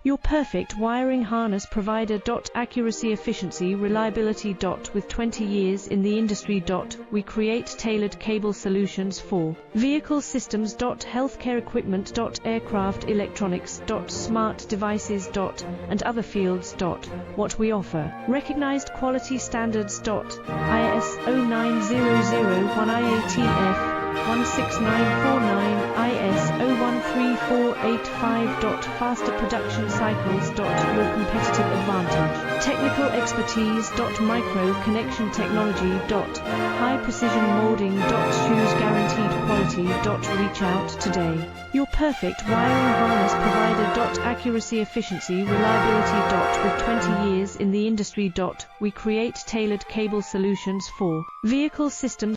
Your perfect wiring harness provider. Accuracy, efficiency, reliability. With 20 years in the industry. We create tailored cable solutions for vehicle systems. Healthcare equipment. Aircraft electronics. Smart devices. And other fields. What we offer: recognized quality standards. ISO 9001 IATF 16949 ISO 13485. Faster production cycles. Your competitive advantage. Technical expertise. Micro connection technology. High precision molding. Choose guaranteed quality. Reach out today. Your perfect wiring harness provider. Accuracy, efficiency, reliability. With 20 years in the industry. We create tailored cable solutions for vehicle systems.